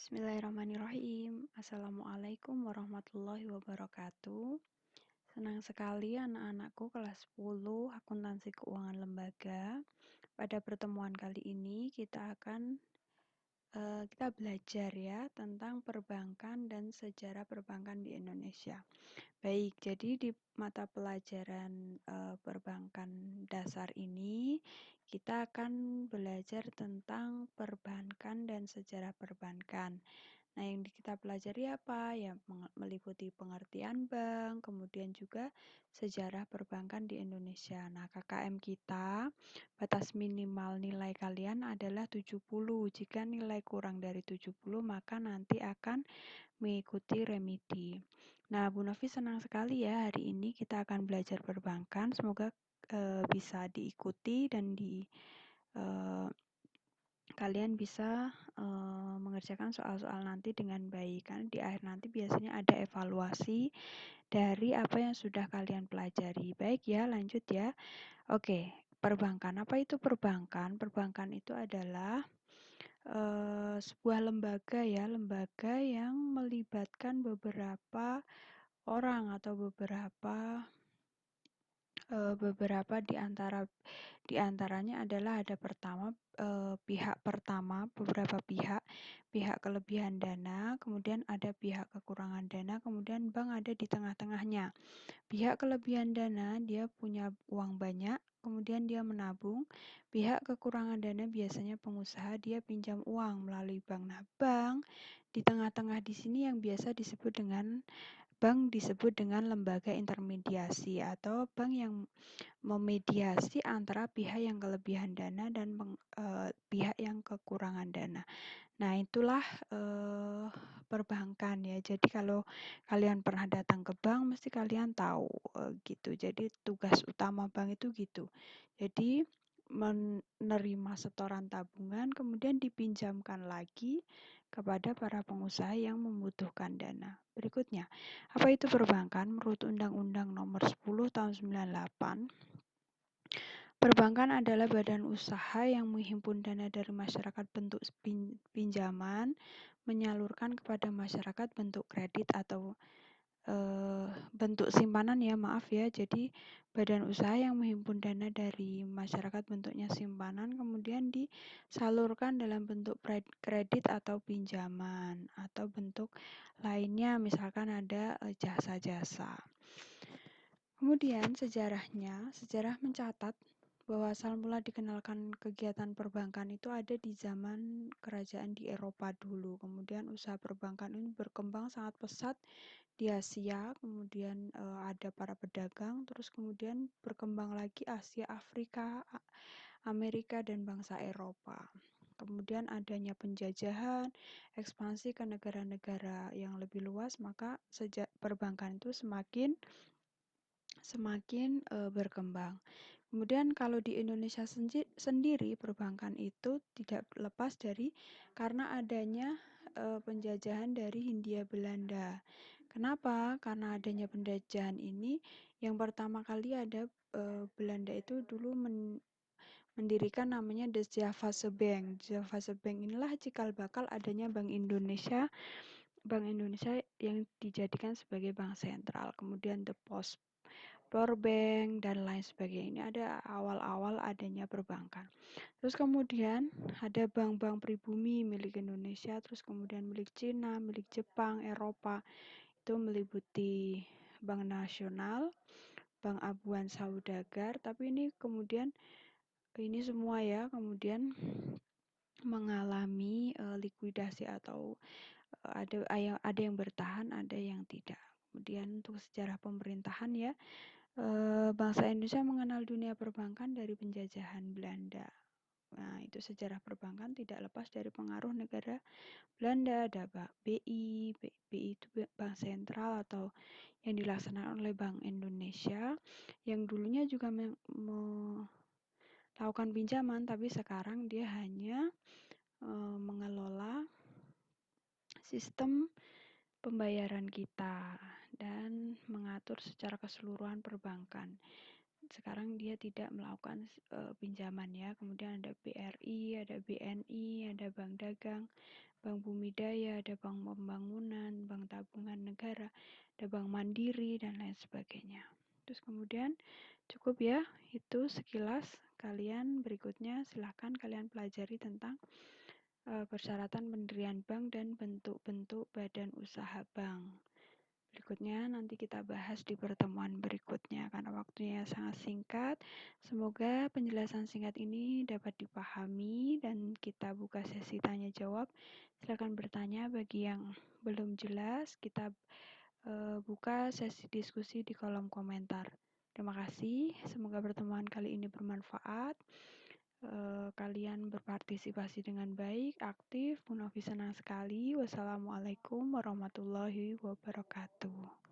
Bismillahirrahmanirrahim. Assalamualaikum warahmatullahi wabarakatuh. Senang sekali anak-anakku kelas 10 akuntansi keuangan lembaga. Pada pertemuan kali ini kita belajar ya tentang perbankan dan sejarah perbankan di Indonesia. Baik, jadi di mata pelajaran perbankan dasar ini kita akan belajar tentang perbankan dan sejarah perbankan. Nah, yang kita pelajari apa? Ya, meliputi pengertian bank, kemudian juga sejarah perbankan di Indonesia. Nah, KKM kita, batas minimal nilai kalian adalah 70. Jika nilai kurang dari 70, maka nanti akan mengikuti remedi. Nah, Bu Novi senang sekali ya hari ini kita akan belajar perbankan. Semoga bisa diikuti dan kalian bisa mengerjakan soal-soal nanti dengan baik. Karena di akhir nanti biasanya ada evaluasi dari apa yang sudah kalian pelajari. Baik ya, lanjut ya. Oke, perbankan. Apa itu perbankan? Perbankan itu adalah sebuah lembaga ya, lembaga yang melibatkan beberapa orang atau beberapa di antaranya adalah ada pihak pertama, beberapa pihak kelebihan dana, kemudian ada pihak kekurangan dana, kemudian bank ada di tengah-tengahnya. Pihak kelebihan dana dia punya uang banyak, kemudian dia menabung. Pihak kekurangan dana biasanya pengusaha dia pinjam uang melalui bank. Nah, bank di tengah-tengah di sini yang biasa bank disebut dengan lembaga intermediasi atau bank yang memediasi antara pihak yang kelebihan dana dan pihak yang kekurangan dana. Nah, itulah perbankan ya. Jadi kalau kalian pernah datang ke bank, mesti kalian tahu gitu. Jadi tugas utama bank itu gitu. Jadi menerima setoran tabungan, kemudian dipinjamkan lagi kepada para pengusaha yang membutuhkan dana. Berikutnya, apa itu perbankan? Menurut Undang-Undang Nomor 10 Tahun 98, perbankan adalah badan usaha yang menghimpun dana dari masyarakat bentuk pinjaman, menyalurkan kepada masyarakat bentuk kredit atau bentuk simpanan ya, maaf ya. Jadi badan usaha yang menghimpun dana dari masyarakat bentuknya simpanan, kemudian disalurkan dalam bentuk kredit atau pinjaman atau bentuk lainnya, misalkan ada jasa-jasa. Kemudian sejarah mencatat bahwa asal mula dikenalkan kegiatan perbankan itu ada di zaman kerajaan di Eropa dulu. Kemudian usaha perbankan ini berkembang sangat pesat di Asia, kemudian ada para pedagang, terus kemudian berkembang lagi Asia, Afrika, Amerika, dan bangsa Eropa. Kemudian adanya penjajahan, ekspansi ke negara-negara yang lebih luas, maka perbankan itu semakin berkembang. Kemudian kalau di Indonesia sendiri perbankan itu tidak lepas dari karena adanya penjajahan dari Hindia Belanda. Kenapa? Karena adanya penjajahan ini yang pertama kali ada Belanda itu dulu mendirikan namanya The Javase Bank. Javase Bank inilah cikal bakal adanya Bank Indonesia yang dijadikan sebagai bank sentral. Kemudian The Post Bank dan lain sebagainya. Ini ada awal-awal adanya perbankan. Terus kemudian ada bank-bank pribumi milik Indonesia, terus kemudian milik Cina, milik Jepang, Eropa. Itu meliputi Bank Nasional, Bank Abuan Saudagar, tapi ini semua ya kemudian mengalami likuidasi atau ada yang bertahan, ada yang tidak. Kemudian untuk sejarah pemerintahan ya, bangsa Indonesia mengenal dunia perbankan dari penjajahan Belanda. Nah, itu sejarah perbankan tidak lepas dari pengaruh negara Belanda. Ada BI itu Bank Sentral atau yang dilaksanakan oleh Bank Indonesia, yang dulunya juga melakukan pinjaman, tapi sekarang dia hanya mengelola sistem pembayaran kita dan mengatur secara keseluruhan perbankan. Sekarang dia tidak melakukan pinjaman ya. Kemudian ada BRI, ada BNI, ada Bank Dagang, Bank Bumi Daya, ada Bank Pembangunan, Bank Tabungan Negara, ada Bank Mandiri, dan lain sebagainya. Terus kemudian cukup ya, itu sekilas. Kalian berikutnya silahkan kalian pelajari tentang persyaratan pendirian bank dan bentuk-bentuk badan usaha bank. Berikutnya nanti kita bahas di pertemuan berikutnya karena waktunya sangat singkat. Semoga penjelasan singkat ini dapat dipahami dan kita buka sesi tanya jawab. Silakan bertanya bagi yang belum jelas. Kita buka sesi diskusi di kolom komentar. Terima kasih. Semoga pertemuan kali ini bermanfaat. Kalian berpartisipasi dengan baik, aktif. Munafi senang sekali. Wassalamualaikum warahmatullahi wabarakatuh.